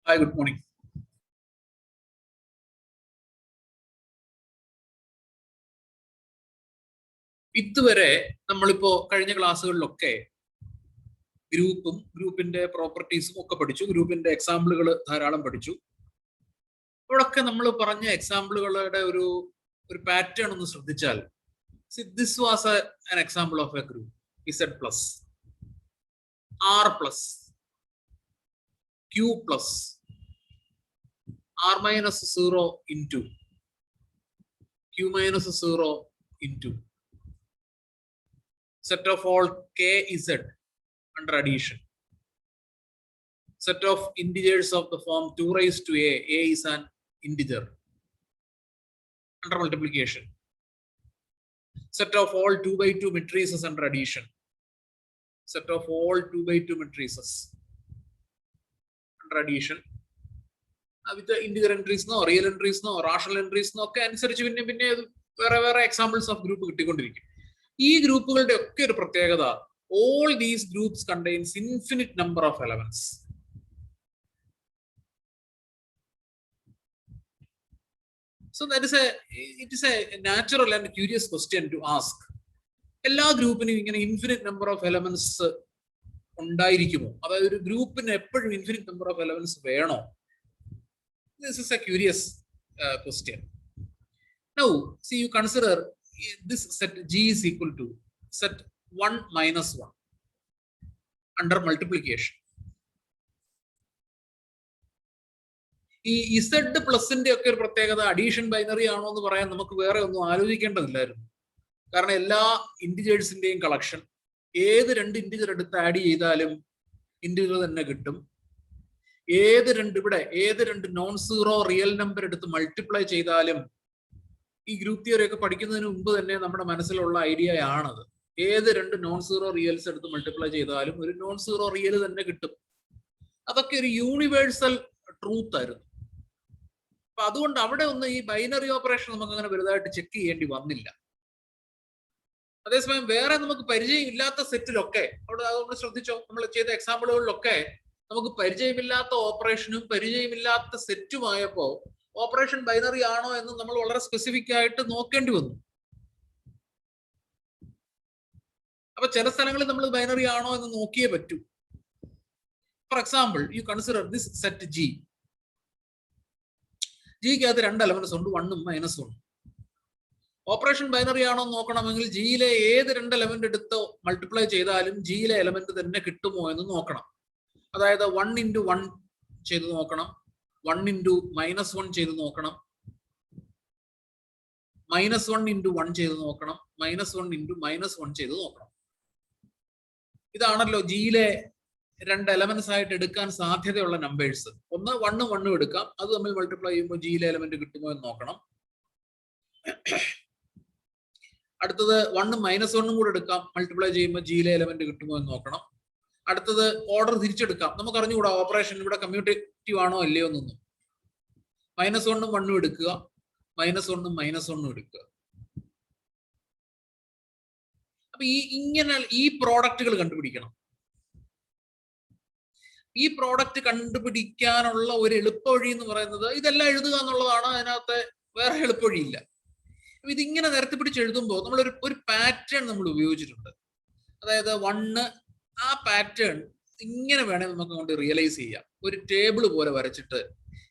Hi, good morning. ഇതുവരെ നമ്മളിപ്പോ കഴിഞ്ഞ ക്ലാസ്സുകളിലൊക്കെ ഗ്രൂപ്പിന്റെ പ്രോപ്പർട്ടീസും ഒക്കെ പഠിച്ചു. ഗ്രൂപ്പിന്റെ എക്സാമ്പിളുകൾ ധാരാളം പഠിച്ചു. ഇവിടൊക്കെ നമ്മൾ പറഞ്ഞ എക്സാമ്പിളുകളുടെ ഒരു പാറ്റേൺ ഒന്ന് ശ്രദ്ധിച്ചാൽ, this was an example of a group Z plus, R plus, Q plus, R minus 0 into, Q minus 0 into, set of all KZ under addition, set of integers of the form 2 raised to a is an integer, under multiplication, set of all 2 by 2 matrices under addition, set of all 2 by 2 matrices under addition, with the integer entries no, real entries no, rational entries no ഒക്കെ അനുസരിച്ച് പിന്നെ വേറെ examples of group കിട്ടിക്കൊണ്ടിരിക്കും. ഈ ഗ്രൂപ്പുകളുടെ ഒക്കെ ഒരു പ്രത്യേകത, all these groups contains infinite number of elements. So that is it is a natural and curious question to ask. എല്ലാ ഗ്രൂപ്പിനും ഇങ്ങനെ ഇൻഫിനിറ്റ് നമ്പർ ഓഫ് എലമെന്റ്സ് ഉണ്ടായിരിക്കുമോ? അതായത് ഒരു ഗ്രൂപ്പിന് എപ്പോഴും ഇൻഫിനിറ്റ് നമ്പർ ഓഫ് എലമെന്റ്സ് വേണോ? This is a curious question. Now, see, you consider this set G is equal to set 1 minus 1 under multiplication. ഈ Z പ്ലസിന്റെ ഒക്കെ ഒരു പ്രത്യേകത അഡീഷൻ ബൈനറി ആണോ എന്ന് പറയാൻ നമുക്ക് വേറെ ഒന്നും ആലോചിക്കേണ്ടതില്ലായിരുന്നു. കാരണം എല്ലാ ഇന്റിജേഴ്സിന്റെയും കളക്ഷൻ ഏത് രണ്ട് ഇന്റിജർ എടുത്ത് ആഡ് ചെയ്താലും ഇന്റിജർ തന്നെ കിട്ടും. ഏത് രണ്ട് നോൺ സീറോ റിയൽ നമ്പർ എടുത്ത് മൾട്ടിപ്ലൈ ചെയ്താലും, ഈ ഗ്രൂപ്പ് തിയറി ഒക്കെ പഠിക്കുന്നതിന് മുമ്പ് തന്നെ നമ്മുടെ മനസ്സിലുള്ള ഐഡിയ ആണത്. ഏത് രണ്ട് നോൺ സീറോ റിയൽസ് എടുത്ത് മൾട്ടിപ്ലൈ ചെയ്താലും ഒരു നോൺ സീറോ റിയൽ തന്നെ കിട്ടും. അതൊക്കെ ഒരു യൂണിവേഴ്സൽ ട്രൂത്ത് ആയിരുന്നു. അപ്പൊ അതുകൊണ്ട് അവിടെ ഒന്ന് ഈ ബൈനറി ഓപ്പറേഷൻ നമുക്ക് അങ്ങനെ വലുതായിട്ട് ചെക്ക് ചെയ്യേണ്ടി വന്നില്ല. അതേസമയം വേറെ നമുക്ക് പരിചയമില്ലാത്ത സെറ്റിലൊക്കെ അതുകൊണ്ട് ശ്രദ്ധിച്ചോ, നമ്മൾ ചെയ്ത എക്സാമ്പിളുകളിലൊക്കെ നമുക്ക് പരിചയമില്ലാത്ത ഓപ്പറേഷനും പരിചയമില്ലാത്ത സെറ്റുമായപ്പോ ഓപ്പറേഷൻ ബൈനറി ആണോ എന്ന് നമ്മൾ വളരെ സ്പെസിഫിക് ആയിട്ട് നോക്കേണ്ടി വന്നു. അപ്പൊ ചില സ്ഥലങ്ങളിൽ നമ്മൾ ബൈനറി ആണോ എന്ന് നോക്കിയേ പറ്റൂ. For example, you consider this set G. ജിക്കകത്ത് രണ്ട് എലമെന്റ്സ് ഉണ്ട്, 1 മൈനസ് 1. ഓപ്പറേഷൻ ബൈനറി ആണോ എന്ന് നോക്കണമെങ്കിൽ ജിയിലെ ഏത് രണ്ട് എലമെന്റ് എടുത്ത് മൾട്ടിപ്ലൈ ചെയ്താലും ജിയിലെ എലമെന്റ് തന്നെ കിട്ടുമോ എന്ന് നോക്കണം. അതായത് 1 into 1 ചെയ്ത് നോക്കണം, 1 into -1 ചെയ്ത് നോക്കണം, -1 into 1 ചെയ്ത് നോക്കണം, -1 into -1 ചെയ്ത് നോക്കണം. ഇതാണല്ലോ ജിയിലെ രണ്ട് എലമെന്റ്സ് ആയിട്ട് എടുക്കാൻ സാധ്യതയുള്ള നമ്പേഴ്സ്. ഒന്ന് 1 1 എടുക്കാം, അത് തമ്മിൽ മൾട്ടിപ്ലൈ ചെയ്യുമ്പോൾ ജിയിലെ എലമെന്റ് കിട്ടുമോ എന്ന് നോക്കണം. അടുത്തത് 1 -1 കൂടെ എടുക്കാം, മൾട്ടിപ്ലൈ ചെയ്യുമ്പോൾ ജിയിലെ എലമെന്റ് കിട്ടുമോ എന്ന് നോക്കണം. അടുത്തത് ഓർഡർ തിരിച്ചെടുക്കാം, നമുക്ക് അറിഞ്ഞുകൂടാ ഓപ്പറേഷൻ ഇവിടെ കമ്മ്യൂട്ടേറ്റീവ് ആണോ അല്ലയോ എന്നൊന്നും. -1 1 എടുക്കുക, -1 -1 എടുക്കുക. അപ്പൊ ഇങ്ങനെ ഈ പ്രോഡക്റ്റുകൾ കണ്ടുപിടിക്കണം. ഈ പ്രോഡക്റ്റ് കണ്ടുപിടിക്കാനുള്ള ഒരു എളുപ്പവഴി എന്ന് പറയുന്നത് ഇതെല്ലാം എഴുതുക എന്നുള്ളതാണ്. അതിനകത്ത് വേറെ എളുപ്പവഴിയില്ല. ഇതിങ്ങനെ നിരത്തി പിടിച്ച് എഴുതുമ്പോൾ നമ്മൾ ഒരു പാറ്റേൺ നമ്മൾ ഉപയോഗിച്ചിട്ടുണ്ട്. അതായത് 1 ആ പാറ്റേൺ ഇങ്ങനെ വേണേൽ നമുക്ക് കൊണ്ട് റിയലൈസ് ചെയ്യാം. ഒരു ടേബിൾ പോലെ വരച്ചിട്ട്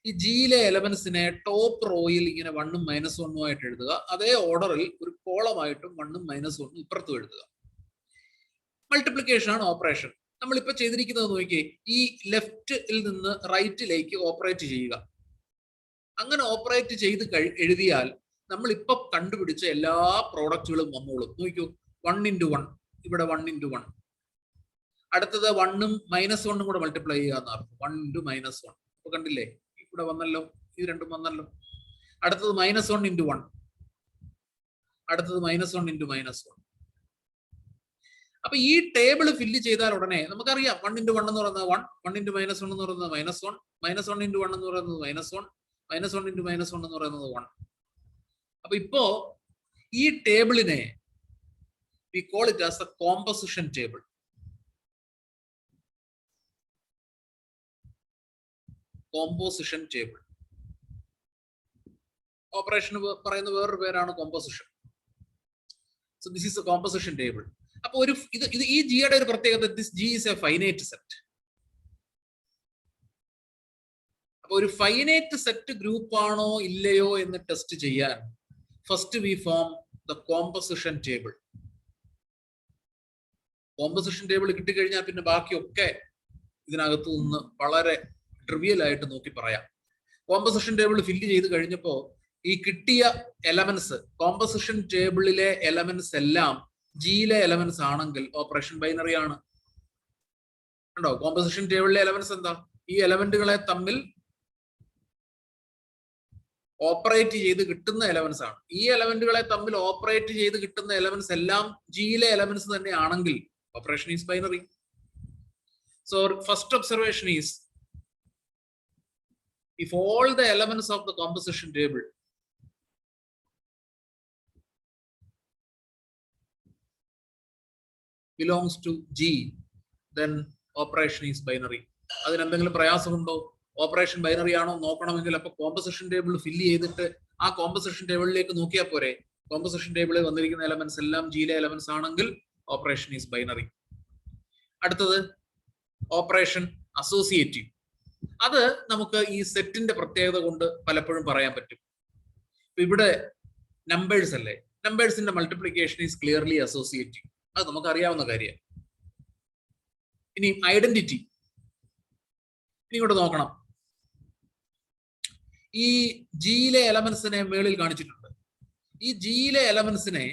ഈ ജിയിലെ എലമെന്റ്സിനെ ടോപ്പ് റോയിൽ ഇങ്ങനെ 1 -1 ആയിട്ട് എഴുതുക. അതേ ഓർഡറിൽ ഒരു കോളമായിട്ടും 1 -1 ഇപ്പുറത്തും എഴുതുക. മൾട്ടിപ്ലിക്കേഷൻ ആണ് ഓപ്പറേഷൻ. നമ്മളിപ്പോ ചെയ്തിരിക്കുന്നത് നോക്കിയേ, ഈ ലെഫ്റ്റിൽ നിന്ന് റൈറ്റിലേക്ക് ഓപ്പറേറ്റ് ചെയ്യുക. അങ്ങനെ ഓപ്പറേറ്റ് ചെയ്ത് എഴുതിയാൽ നമ്മൾ ഇപ്പൊ കണ്ടുപിടിച്ച എല്ലാ പ്രോഡക്റ്റുകളും വന്നോളും. നോക്കൂ, 1 into 1 ഇവിടെ 1 into 1. അടുത്തത് 1 ഉം -1 കൂടെ മൾട്ടിപ്ലൈ ചെയ്യുക എന്നർത്ഥം. 1 into -1. അപ്പൊ കണ്ടില്ലേ, ഇവിടെ വന്നല്ലോ, ഇത് രണ്ടും വന്നല്ലോ. അടുത്തത് -1 into 1. അടുത്തത് -1 into -1. അപ്പൊ ഈ ടേബിൾ ഫില്ല് ചെയ്താൽ ഉടനെ നമുക്കറിയാം 1 into 1 എന്ന് പറയുന്നത് 1, 1 into -1 എന്ന് പറയുന്നത് -1, -1 into 1 എന്ന് പറയുന്നത് -1, -1 into -1 എന്ന് പറയുന്നത് 1. അപ്പൊ ഇപ്പോ ഈ ടേബിളിനെ we call it as a composition table. Composition table. Operation പറയുന്ന വേറൊരു പേരാണ് composition. So this is A composition table. അപ്പൊ ഒരു ഇത് ഈ ജിയുടെ ഒരു പ്രത്യേകത, this G is A finite set. അപ്പൊ ഒരു ഫൈനൈറ്റ് സെറ്റ് ഗ്രൂപ്പ് ആണോ ഇല്ലയോ എന്ന് ടെസ്റ്റ് ചെയ്യാൻ first we form the composition table. Composition table കിട്ടിക്കഴിഞ്ഞാൽ പിന്നെ ബാക്കിയൊക്കെ ഇതിനകത്തു നിന്ന് വളരെ ട്രിവിയൽ ആയിട്ട് നോക്കി പറയാം. കോമ്പോസിഷൻ ടേബിൾ ഫില്ല് ചെയ്ത് കഴിഞ്ഞപ്പോ ഈ കിട്ടിയ എലമെന്റ്സ്, കോമ്പോസിഷൻ ടേബിളിലെ എലമെന്റ്സ് എല്ലാം ജിയിലെ എലമെന്റ്സ് ആണെങ്കിൽ ഓപ്പറേഷൻ ബൈനറി ആണ്. കണ്ടോ, കോമ്പോസിഷൻ ടേബിളിലെ എലമെന്റ്സ് എന്താ? ഈ എലമെന്റുകളെ തമ്മിൽ ഓപ്പറേറ്റ് ചെയ്ത് കിട്ടുന്ന എലമെന്റ്സ് ആണ്. ഈ എലമെന്റുകളെ തമ്മിൽ ഓപ്പറേറ്റ് ചെയ്ത് കിട്ടുന്ന എലമെന്റ്സ് എല്ലാം ജിയിലെ എലമെന്റ്സ് തന്നെ ആണെങ്കിൽ operation is binary. So first observation is, if all the elements of the composition table belongs to G, then operation is binary. അതിന് എന്തെങ്കിലും പ്രയാസമുണ്ടോ? ഓപ്പറേഷൻ ബൈനറി ആണോ നോക്കണമെങ്കിൽ അപ്പൊ കോമ്പോസിഷൻ ടേബിൾ ഫില്ല് ചെയ്തിട്ട് ആ കോമ്പോസിഷൻ ടേബിളിലേക്ക് നോക്കിയാൽ പോരെ? കോമ്പോസിഷൻ ടേബിളിൽ വന്നിരിക്കുന്ന എലമെന്റ്സ് എല്ലാം ജിയിലെ എലമെന്റ്സ് ആണെങ്കിൽ ഓപ്പറേഷൻ ഈസ് ബൈനറി. അടുത്തത് ഓപ്പറേഷൻ അസോസിയേറ്റീവ്. അത് നമുക്ക് ഈ സെറ്റിന്റെ പ്രത്യേകത കൊണ്ട് പലപ്പോഴും പറയാൻ പറ്റും. ഇവിടെ നമ്പേഴ്സ് അല്ലേ, നമ്പേഴ്സിന്റെ മൾട്ടിപ്ലിക്കേഷൻ ഈസ് ക്ലിയർലി അസോസിയേറ്റീവ്. അത് നമുക്ക് അറിയാവുന്ന കാര്യം. ഇനി ഐഡന്റിറ്റി, ഇനി ഇങ്ങോട്ട് നോക്കണം. ഈ ജിയിലെ എലമെന്റ്സിനെ മേളിൽ കാണിച്ചിട്ടുണ്ട്. ഈ ജിയിലെ എലമെന്റ്സിനെ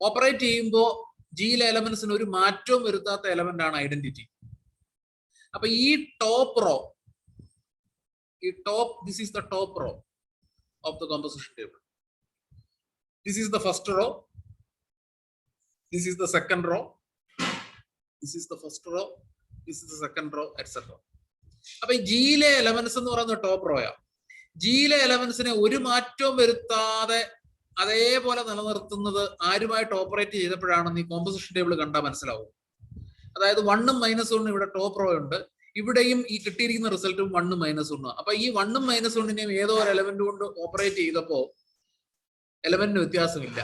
ഓപ്പറേറ്റ് ചെയ്യുമ്പോൾ ജിയിലെ എലമെന്റ്സിന് ഒരു മാറ്റവും വരുത്താത്ത എലമെന്റ് ആണ് ഐഡന്റിറ്റി. അപ്പൊ ഈ top row, this is the top row of the composition table. This is the first row, this is the second row, this is the first row, this is the second row, etc. അപ്പൊ ഈ ജിയിലെ elements എന്ന് പറയുന്ന top റോയാ. ജിയിലെ എലമെന്റ്സിനെ ഒരു മാറ്റവും വരുത്താതെ അതേപോലെ നിലനിർത്തുന്നത് ആരുമായിട്ട് ഓപ്പറേറ്റ് ചെയ്തപ്പോഴാണെന്ന് ഈ കോമ്പോസിഷൻ ടേബിൾ കണ്ടാൽ മനസ്സിലാവും. അതായത് 1ഉം -1 ഇവിടെ ടോപ്പ് റോ ഉണ്ട്, ഇവിടെയും ഈ കിട്ടിയിരിക്കുന്ന റിസൾട്ടും 1ഉം -1. അപ്പൊ ഈ 1ഉം -1നെയും ഏതോ ഒരു എലമെന്റ് കൊണ്ട് ഓപ്പറേറ്റ് ചെയ്തപ്പോ എലമെന്റിന് വ്യത്യാസമില്ല.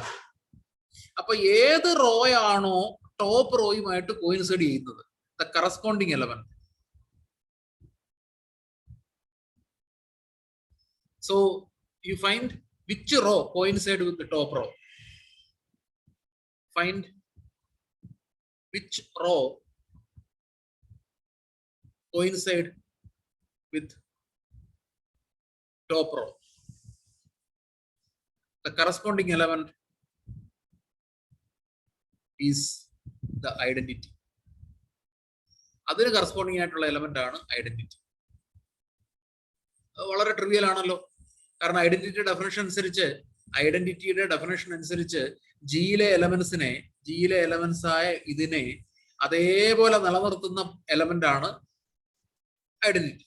അപ്പൊ ഏത് റോ ആണോ ടോപ്പ് റോയുമായിട്ട് കോയിൻസൈഡ് ചെയ്യുന്നത്, the corresponding element. So you find which row coincide with the top row. Find which row coincide with top row. The corresponding element is the identity. അതിന് corresponding ആയിട്ടുള്ള element ആണ് identity. വളരെ trivial ആണല്ലോ. കാരണം ഐഡന്റിറ്റിയുടെ definition അനുസരിച്ച് ജിയിലെ elements ആയ ഇതിനെ അതേപോലെ നിലനിർത്തുന്ന എലമെന്റ് ആണ് ഐഡന്റിറ്റി.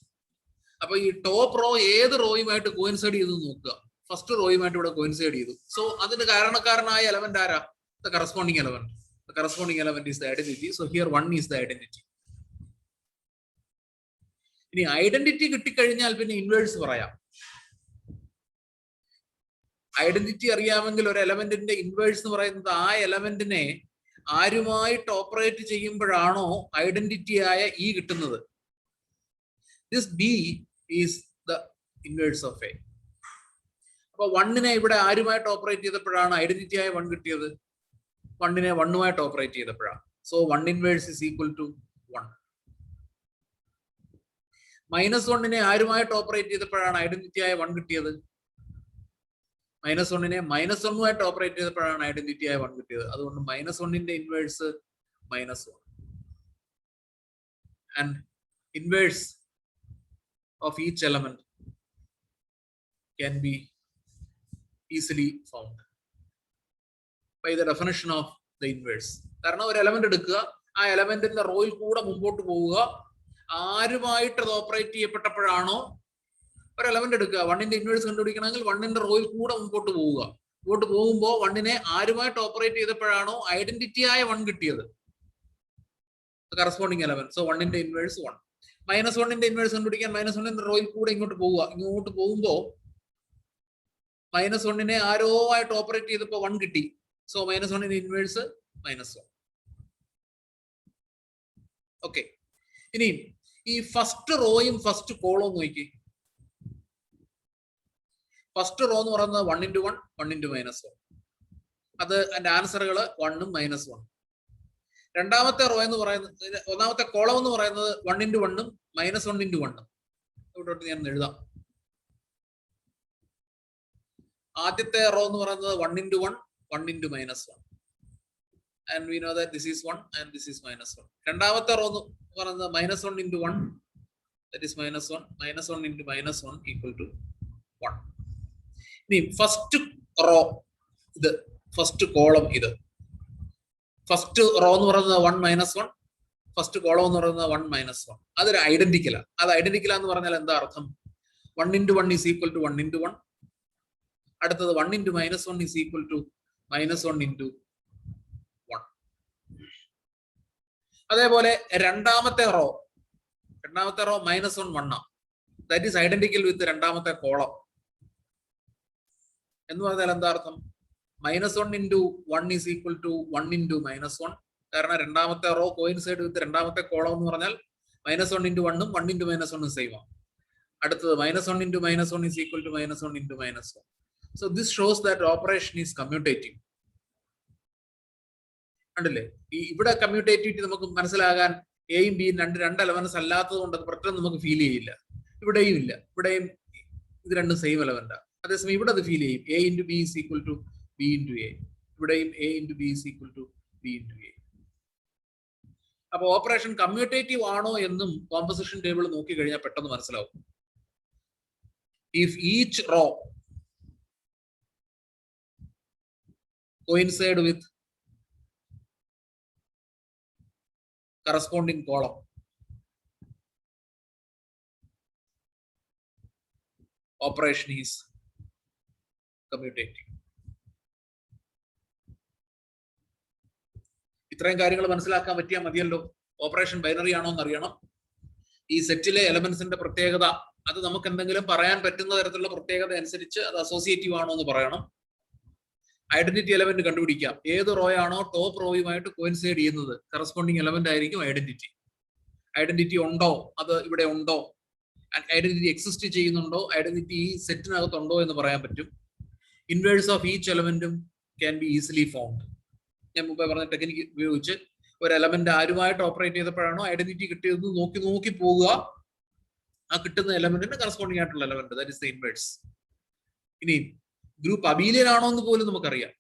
അപ്പൊ ഈ ടോപ്പ് റോ ഏത് റോയുമായിട്ട് കോയിൻസൈഡ് ചെയ്തു നോക്കുക. ഫസ്റ്റ് റോയുമായിട്ട് ഇവിടെ കോയിൻസൈഡ് ചെയ്തു. സോ അതിന് കാരണക്കാരനായ എലമെന്റ് ആരാ? The corresponding element. The corresponding element is the identity. So here 1 is the identity. ഇനി ഐഡന്റിറ്റി കിട്ടിക്കഴിഞ്ഞാൽ പിന്നെ ഇൻവേഴ്സ് പറയാം. ഐഡന്റിറ്റി അറിയാമെങ്കിൽ ഒരു എലമെന്റിന്റെ ഇൻവേഴ്സ് എന്ന് പറയുന്നത് ആ എലമെന്റിനെ ആരുമായിട്ട് ഓപ്പറേറ്റ് ചെയ്യുമ്പോഴാണോ ഐഡന്റിറ്റി ആയ ഇ കിട്ടുന്നത്. This B is the inverse of A. അപ്പൊ 1നെ ഇവിടെ ആരുമായിട്ട് ഓപ്പറേറ്റ് ചെയ്തപ്പോഴാണ് ഐഡന്റിറ്റി ആയ 1 കിട്ടിയത്. 1നെ 1ഉമായിട്ട് ഓപ്പറേറ്റ് ചെയ്തപ്പോഴാണ്. So 1 inverse is equal to 1. -1നെ ആരുമായിട്ട് ഓപ്പറേറ്റ് ചെയ്തപ്പോഴാണ് ഐഡന്റിറ്റി ആയ 1 കിട്ടിയത്. -1നെ -1ഉമായിട്ട് ഓപ്പറേറ്റ് ചെയ്തപ്പോഴാണ് ഐഡന്റിറ്റി ആയ 1 കിട്ടിയത്. അതുകൊണ്ട് -1ന്റെ inverse -1. And inverse of each element can be easily found by the definition of the inverse. കാരണം ഒരു എലമെന്റ് എടുക്കുക, ആ എലമെന്റിന്റെ റോയിൽ കൂടെ മുമ്പോട്ട് പോവുക, ആരുമായിട്ട് അത് ഓപ്പറേറ്റ് ചെയ്യപ്പെട്ടപ്പോഴാണോ ഒരു എലമെന്റ് എടുക്കുക, 1ന്റെ ഇൻവേഴ്സ് കണ്ടുപിടിക്കണമെങ്കിൽ 1ന്റെ റോയിൽ കൂടെ മുമ്പോട്ട് പോവുക. മുമ്പോട്ട് പോകുമ്പോൾ 1നെ ആരുമായിട്ട് ഓപ്പറേറ്റ് ചെയ്തപ്പോഴാണോ ഐഡന്റിറ്റി ആയ 1 കിട്ടിയത്, കറസ്പോണ്ടിങ് എലമെന്റ്. സോ 1ന്റെ ഇൻവേഴ്സ് 1. -1ന്റെ ഇൻവേഴ്സ് കണ്ടുപിടിക്കാൻ -1ന്റെ റോയിൽ കൂടെ ഇങ്ങോട്ട് പോവുക. ഇങ്ങോട്ട് പോകുമ്പോൾ -1നെ ആരോ ആയിട്ട് ഓപ്പറേറ്റ് ചെയ്തപ്പോൾ 1 കിട്ടി. സോ -1ന്റെ ഇൻവേഴ്സ് -1. ഓക്കെ. ഇനി ഈ ഫസ്റ്റ് റോയും ഫസ്റ്റ് കോളവും നോക്കി. ഫസ്റ്റ് റോ എന്ന് പറയുന്നത് 1 × 1 1 × -1. അത് അതിന്റെ ആൻസറുകൾ 1ഉം -1. രണ്ടാമത്തെ റോ എന്ന് പറയുന്നത്, ഒന്നാമത്തെ കോളം എന്ന് പറയുന്നത് 1 × 1ഉം -1 × 1ഉം. ഇവിടോട്ട് ഞാൻ എഴുതാം. ആദ്യത്തെ റോ എന്ന് പറയുന്നത് 1 × 1 1 × -1. And we know that this is 1 and this is -1. രണ്ടാമത്തെ റോ എന്ന് പറയുന്നത് -1 × 1, that is -1. -1 × -1 equal to 1. ഇനി ഫസ്റ്റ് റോ ഇത്, ഫസ്റ്റ് കോളം ഇത്. ഫസ്റ്റ് റോ എന്ന് പറയുന്നത് 1 -1, ഫസ്റ്റ് കോളം എന്ന് പറയുന്നത് 1 -1. അതൊരു ഐഡന്റിക്കലാ. അത് ഐഡന്റിക്കലാ എന്ന് പറഞ്ഞാൽ എന്താ അർത്ഥം? 1 × 1 is equal to 1 × 1. അടുത്തത് 1 × -1 is equal to -1 × 1. അതേപോലെ രണ്ടാമത്തെ റോ -1 1 ആ. ദാറ്റ് ഈസ് ഐഡന്റിക്കൽ വിത്ത് രണ്ടാമത്തെ കോളം. എന്ന് പറഞ്ഞാൽ എന്താ അർത്ഥം? -1 × 1 is equal to 1 × -1. കാരണം രണ്ടാമത്തെ റോ കോയിൻസൈഡ് വിത്ത് രണ്ടാമത്തെ കോളം എന്ന് പറഞ്ഞാൽ -1 × 1ഉം 1 × -1ഉം സെയിം ആണ്. അടുത്തത് -1 × -1 is equal to -1 × -1. So this shows that operation is commutative. കണ്ടില്ലേ? ഈ ഇവിടെ കമ്മ്യൂട്ടേറ്റിവിറ്റി നമുക്ക് മനസ്സിലാകാൻ എയും ബിയും രണ്ട് എലമെന്റ്സ് അല്ലാത്തത് കൊണ്ട് പെട്ടെന്ന് നമുക്ക് ഫീൽ ചെയ്യില്ല. ഇവിടെയും ഇല്ല. ഇവിടെയും ഇത് രണ്ടും സെയിം എലമെന്റാ. അതേസമയം ഇവിടെ അത് ഫീൽ ചെയ്യും. A × B is equal to B × A. ഇവിടെയും A × B is equal to B × A. അപ്പൊ ഓപ്പറേഷൻ കമ്മ്യൂട്ടേറ്റീവ് ആണോ എന്നും കോമ്പസിഷൻ ടേബിൾ നോക്കി കഴിഞ്ഞാൽ പെട്ടെന്ന് മനസ്സിലാവും. If each raw coincide with corresponding column, operation is commutative. ഇത്രയും കാര്യങ്ങൾ മനസ്സിലാക്കാൻ പറ്റിയാൽ മതിയല്ലോ. ഓപ്പറേഷൻ ബൈനറി ആണോ എന്ന് അറിയണം. ഈ സെറ്റിലെ എലമെന്റ്സിന്റെ പ്രത്യേകത, അത് നമുക്ക് എന്തെങ്കിലും പറയാൻ പറ്റുന്ന തരത്തിലുള്ള പ്രത്യേകത അനുസരിച്ച് അത് അസോസിയേറ്റീവ് ആണോ എന്ന് പറയണം. ഐഡന്റിറ്റി എലമെന്റ് കണ്ടുപിടിക്കാം. ഏത് റോ ആണോ ടോപ്പ് റോയുമായിട്ട് കോയിൻസൈഡ് ചെയ്യുന്നത് കറസ്പോണ്ടിങ് എലമെന്റ് ആയിരിക്കും ഐഡന്റിറ്റി. ഐഡന്റിറ്റി ഉണ്ടോ, അത് ഇവിടെ ഉണ്ടോ, ഐഡന്റിറ്റി എക്സിസ്റ്റ് ചെയ്യുന്നുണ്ടോ, ഐഡന്റിറ്റി ഈ സെറ്റിനകത്തുണ്ടോ എന്ന് പറയാൻ പറ്റും. ഇൻവേഴ്സ് ഓഫ് ഈച്ച് എലമെന്റും ക്യാൻ ബി ഈസിലി ഫൗണ്ട്. ഞാൻ മുമ്പേ പറഞ്ഞ ടെക്നിക്ക് ഉപയോഗിച്ച് ഒരു എലമെന്റ് ആരുമായിട്ട് ഓപ്പറേറ്റ് ചെയ്തപ്പോഴാണോ ഐഡന്റിറ്റി കിട്ടിയത് നോക്കി പോവുക. ആ കിട്ടുന്ന എലമെന്റിന് കറസ്പോണ്ടിങ് ആയിട്ടുള്ള element, that is the inverse. ഇനി ഗ്രൂപ്പ് അബീലിയൻ ആണോ എന്ന് പോലും നമുക്കറിയാം.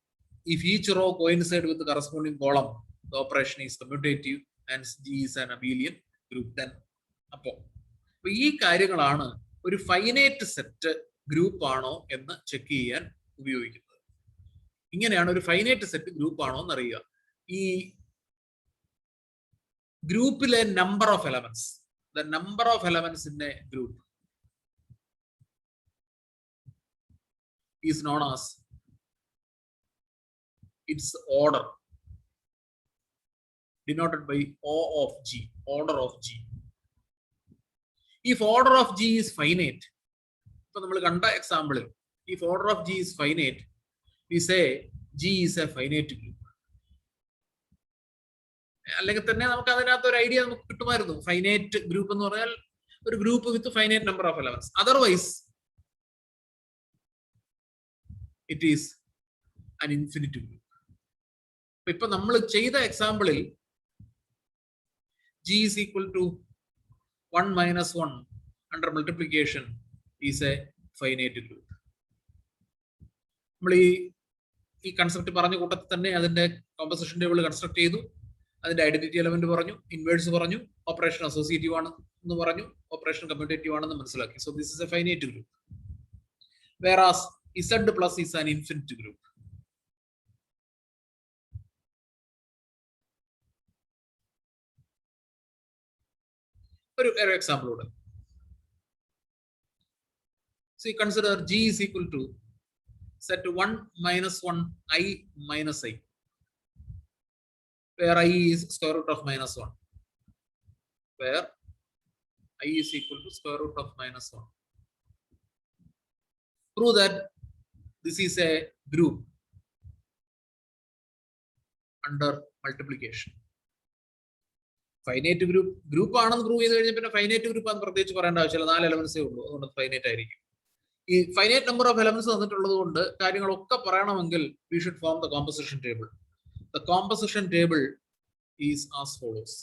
If each raw coincide with corresponding column, the operation is commutative and G is an abelian group 10. അപ്പോ ഈ കാര്യങ്ങളാണ് ഒരു ഫൈനൈറ്റ് സെറ്റ് ഗ്രൂപ്പ് ആണോ എന്ന് ചെക്ക് ചെയ്യാൻ ഉപയോഗിക്കുന്നത്. ഇങ്ങനെയാണ് ഒരു ഫൈനൈറ്റ് സെറ്റ് ഗ്രൂപ്പ് ആണോ എന്ന് അറിയുക. ഈ ഗ്രൂപ്പിലെ number of elements, the number of elements in A group is known as its order, denoted by O of G, order of G. If order of G is finite, so നമ്മൾ കണ്ട എക്സാമ്പിളിൽ if order of G is finite, we say G is a finite group. അല്ലെങ്കിൽ തന്നെ നമുക്ക് അതിനകത്ത് ഒരു idea നമുക്ക് കിട്ടുമായിരുന്നു. Finite group എന്ന് പറഞ്ഞാൽ ഒരു group with finite number of elements. Otherwise it is an infinite group. ഇപ്പൊ നമ്മൾ ചെയ്ത എക്സാമ്പിളിൽ G is equal to 1 - 1 under multiplication is a finite group. നമ്മൾ ഈ കൺസെപ്റ്റ് പറഞ്ഞ കൂട്ടത്തിൽ തന്നെ അതിന്റെ കോമ്പസിഷൻ ടേബിൾ കൺസ്ട്രക്ട് ചെയ്തു. അതിന്റെ ഐഡന്റിറ്റി എലമെന്റ് പറഞ്ഞു, ഇൻവേഴ്സ് പറഞ്ഞു, ഓപ്പറേഷൻ അസോസിയേറ്റീവ് ആണ് എന്ന് പറഞ്ഞു, ഓപ്പറേഷൻ കമ്മ്യൂട്ടേറ്റീവ് ആണെന്ന് മനസ്സിലാക്കി. So this is A finite group. whereas Z plus is an infinite group. ഒരു എക്സാമ്പിൾ കൂടെ. So consider G is equal to set 1 - 1 I minus I, where I is square root of -1, where I is equal to square root of -1. Prove that this is a group under multiplication. Finite group ആണെന്ന് prove ചെയ്ത് കഴിഞ്ഞാൽ പിന്നെ finite group ആണെന്ന് പ്രത്യേകിച്ച് പറയേണ്ട ആവശ്യമില്ല. 4 എലമെന്റ്സേ ഉള്ളൂ, അതുകൊണ്ട് ഫൈനൈറ്റ് ആയിരിക്കും. ഈ ഫൈനൈറ്റ് നമ്പർ ഓഫ് എലമെന്റ്സ് തന്നിട്ടുള്ളത് കൊണ്ട് കാര്യങ്ങളൊക്കെ പറയണമെങ്കിൽ we should form the composition table. The composition table is as follows.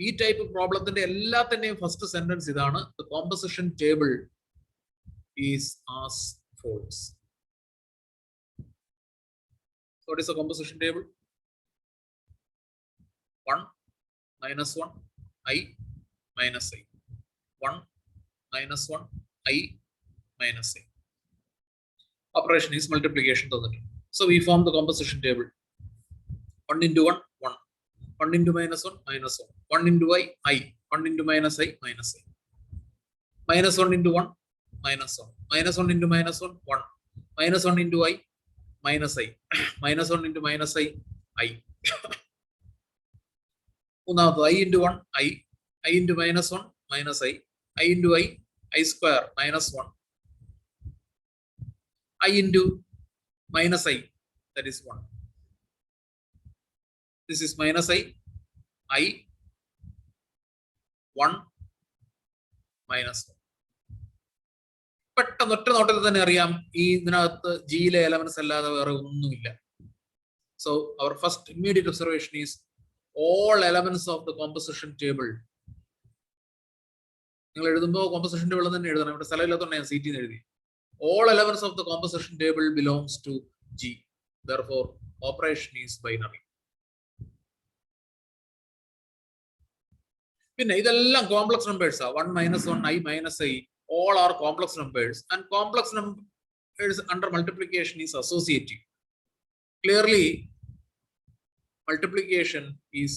ഈ ടൈപ്പ് പ്രോബ്ലത്തിന്റെ എല്ലാത്തിന്റെയും ഫസ്റ്റ് സെന്റൻസ് ഇതാണ്. The composition table is as follows. So what is the composition table? 1 minus 1 I minus I. 1 minus 1 I minus I. Operation is multiplication. So we form the composition table. 1 into 1, 1. 1 into minus 1, minus 1. 1 into I, I. 1 into minus I, minus I. Minus 1 into 1, minus 1. Minus 1 into minus 1, 1. Minus 1 into I, minus I. Minus 1 into minus I, I. I into 1, I into minus 1, minus I into I square, minus 1. I into minus I, that is 1. This is minus I, 1, minus 1. പെട്ടെന്ന് ഒറ്റ നോട്ടത്തിൽ തന്നെ അറിയാം ഈ ഇതിനകത്ത് ജിയിലെ elements അല്ലാതെ വേറെ ഒന്നുമില്ല. So our first immediate observation is all elements of the composition table. നിങ്ങൾ എഴുതുമ്പോൾ composition table തന്നെ എഴുതണം. ഇവിടെ സ്ഥലമില്ലാത്തതുകൊണ്ട് ഞാൻ CT എന്ന് എഴുതി. All elements of the composition table belongs to G. Therefore, operation is binary. പിന്നെ ഇതെല്ലാം കോംപ്ലക്സ് നമ്പേഴ്സ് ആ. 1 minus 1 I minus I all are complex numbers, and complex numbers under multiplication is associative. Clearly, multiplication is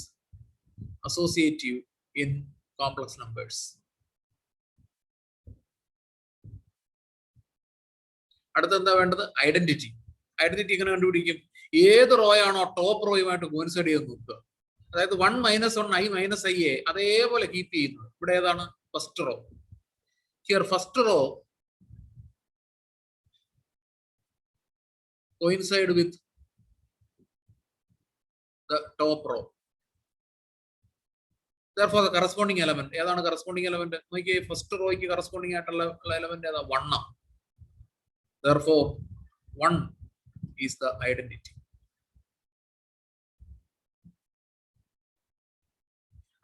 associative in complex numbers. അടുത്ത എന്താ വേണ്ടത്? Identity. Identity എങ്ങനെ കണ്ടുപിടിക്കും? ഏത് റോയാണോ top റോയുമായിട്ട് കോയിൻസൈഡ് ചെയ്ത് നോക്കുക. അതായത് 1 minus 1 I minus I അതേപോലെ കീപ്പ് ചെയ്യുന്നത്. ഇവിടെ ഏതാണ്? First row. Here first row coincide with the top row. Therefore, the corresponding element, ഏതാണ് corresponding element? നോക്കിയേ, ഫസ്റ്റ് റോയ്ക്ക് corresponding ആയിട്ടുള്ള element ഏതാ? 1 ആണ്. Therefore, 1 is the identity.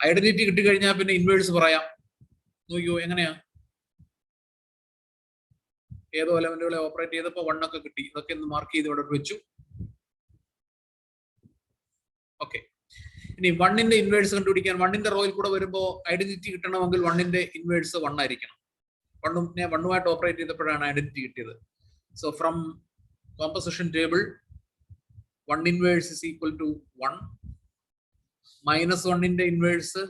Identity കിട്ടിക്കഴിഞ്ഞാൽ പിന്നെ ഇൻവേഴ്സ് പറയാം. നോക്കിയോ എങ്ങനെയാ? ഏതോ എലമെന്റുകളെ ഓപ്പറേറ്റ് ചെയ്തപ്പോ 1 ഒക്കെ കിട്ടി. ഇതൊക്കെ ഒന്ന് മാർക്ക് ചെയ്ത് ഇവിടെ വെച്ചു. ഓക്കെ, ഇനി 1ന്റെ ഇൻവേഴ്സ് കണ്ടുപിടിക്കാൻ 1ന്റെ റോയിൽ കൂടെ വരുമ്പോ ഐഡന്റിറ്റി കിട്ടണമെങ്കിൽ 1ന്റെ ഇൻവേഴ്സ് 1 ആയിരിക്കണം. 1ഉമായിട്ട് ഓപ്പറേറ്റ് ചെയ്തപ്പോഴാണ് ഐഡന്റിറ്റി കിട്ടിയത്. So from composition table 1 inverse is equal to 1. Minus 1ന്റെ ഇൻവേഴ്സ്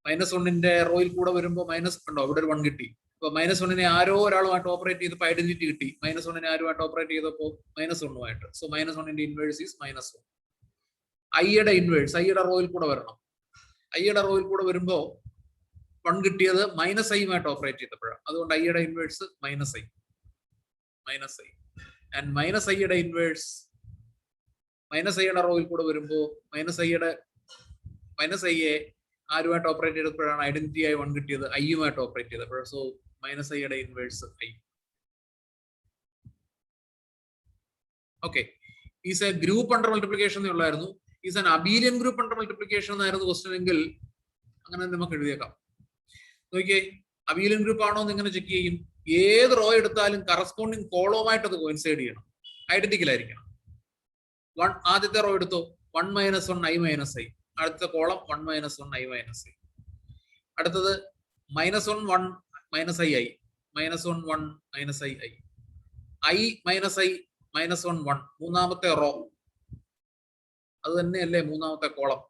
-1ന്റെ റോയിൽ കൂടെ വരുമ്പോ മൈനസ് ഉണ്ടോ? ഇവിടെ ഒരു 1 കിട്ടി. അപ്പൊ -1നെ ആരോ ഒരാളുമായിട്ട് ഓപ്പറേറ്റ് ചെയ്തപ്പോ ഐഡന്റിറ്റി കിട്ടി. -1നെ ആരുമായിട്ട് ഓപ്പറേറ്റ് ചെയ്തപ്പോ -1ഉമായിട്ട്. സോ -1ന്റെ ഇൻവേഴ്സ് ഈസ് -1. ഐയുടെ ഇൻവേഴ്സ് ഐയുടെ റോയിൽ കൂടെ വരണം. ഐയുടെ റോയിൽ കൂടെ വരുമ്പോ 1 കിട്ടിയത് -iയുമായിട്ട് ഓപ്പറേറ്റ് ചെയ്തപ്പോഴാണ്. അതുകൊണ്ട് ഐയുടെ ഇൻവേഴ്സ് -i. ആൻഡ് -iയുടെ ഇൻവേഴ്സ് -iയുടെ റോയിൽ കൂടെ വരുമ്പോ -iയെ ആരുമായിട്ട് ഓപ്പറേറ്റ് ചെയ്തപ്പോഴാണ് ഐഡന്റിറ്റി ആയി 1 കിട്ടിയത്. ഐയുമായിട്ട് ഓപ്പറേറ്റ് ചെയ്തപ്പോഴാണ്. സോ -iയുടെ inverse I. Okay, is a group under multiplication എന്നുള്ളായിരുന്നു. Is an abelian group under multiplication എന്നായിരുന്നു ക്വസ്റ്റൻ എങ്കിൽ അങ്ങനെ നമുക്ക് എഴുതിയേക്കാം. നോക്കിയേ, അബീലിയൻ ഗ്രൂപ്പ് ആണോ എന്ന് ഇങ്ങനെ ചെക്ക് ചെയ്യും. ഏത് റോ എടുത്താലും കറസ്പോണ്ടിങ് കോളവുമായിട്ട് അത് കോയിൻസൈഡ് ചെയ്യണം, ഐഡന്റിക്കൽ ആയിരിക്കണം. ആദ്യത്തെ റോ എടുത്തോ, 1 minus 1 I minus I. അടുത്ത column 1 minus 1 I minus I. അടുത്തത് -1 1 minus I -1 1 minus I minus I -1 1. മൂന്നാമത്തെ റോ അത് തന്നെയല്ലേ മൂന്നാമത്തെ കോളം.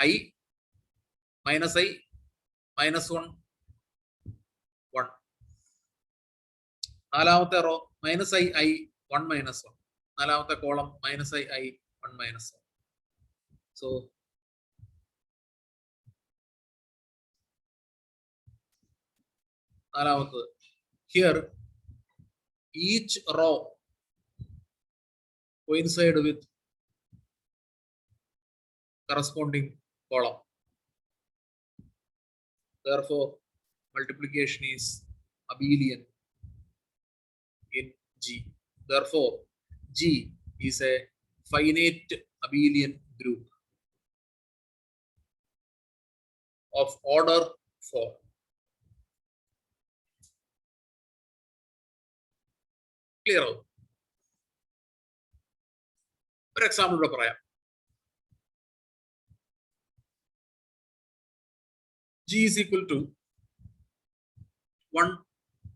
I minus I -1 1. നാലാമത്തെ റോ -I 1 minus 1. നാലാമത്തെ കോളം -I 1 minus 1. So നാലാമത്തത്, here each row coincide with corresponding column. Therefore, multiplication is abelian in G. Therefore, G is a finite abelian group of order 4. Clear out? For example, G is equal to 1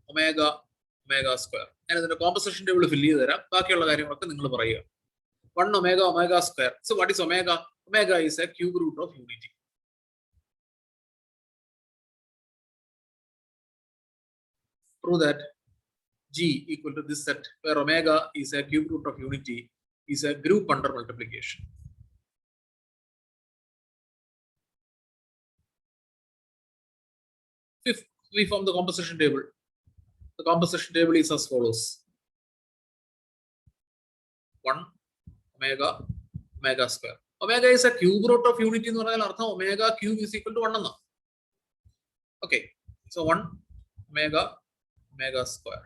omega omega square. And then the composition table fill you there. 1 omega square. So what is omega? Omega is a cube root of unity. Prove that G equal to this set where omega is a cube root of unity is a group under multiplication. Fifth, we form the composition table. The composition table is as follows: 1 omega omega square. Omega is a cube root of unity. Omega cube is equal to 1. Okay, so 1 omega omega square.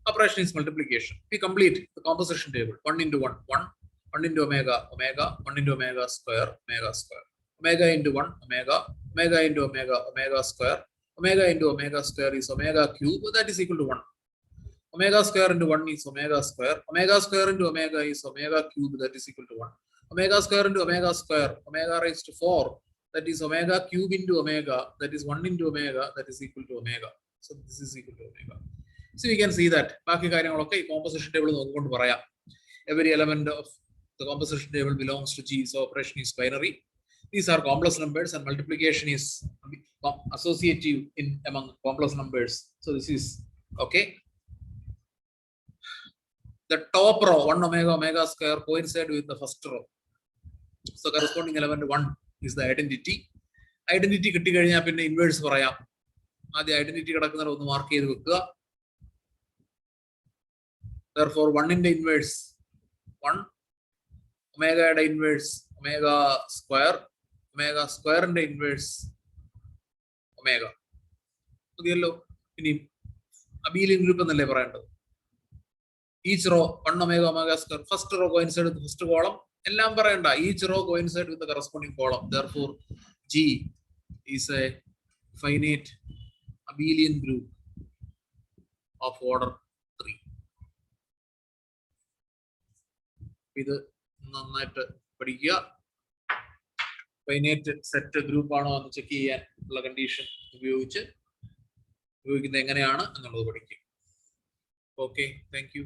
Operation is multiplication. We complete the composition table. 1 into 1, 1. 1 into omega omega. 1 into omega square omega square. Omega into 1 omega. Omega into omega omega square. Omega into omega square is omega cube, that is equal to 1. Omega square into 1 is omega square. Omega square into omega is omega cube, that is equal to 1. Omega square into omega square, omega raised to 4, that is omega cube into omega, that is 1 into omega, that is equal to omega. So this is equal to omega. So we can see that composition table. Every element of the composition table belongs to G, so operation is binary. These are complex numbers and multiplication is associative in among complex numbers. So this is okay. The top row 1 omega omega square coincide with the first row. So corresponding element 1 is the identity. Identity kitti kazhinja pinne inverse parayam. The identity kidakkuna onnu mark cheyidu vekka. Therefore 1 in the inverse 1 omega inverse omega square in the inverse omega. Abelian group ennalle parayandadu. Each row 1 omega omega square, first row coincide with the first column. Ellam parayanda, each row coincide with the corresponding column. Therefore, G is a finite abelian group of order 3. ഇത് നന്നായിട്ട് പഠിക്കുക. Finite set group ആണോ എന്ന് check ചെയ്യാൻ ഉള്ള condition ഉപയോഗിക്കുന്നത് എങ്ങനെയാണ് എന്നുള്ളത് പഠിക്കുക. Okay, thank you.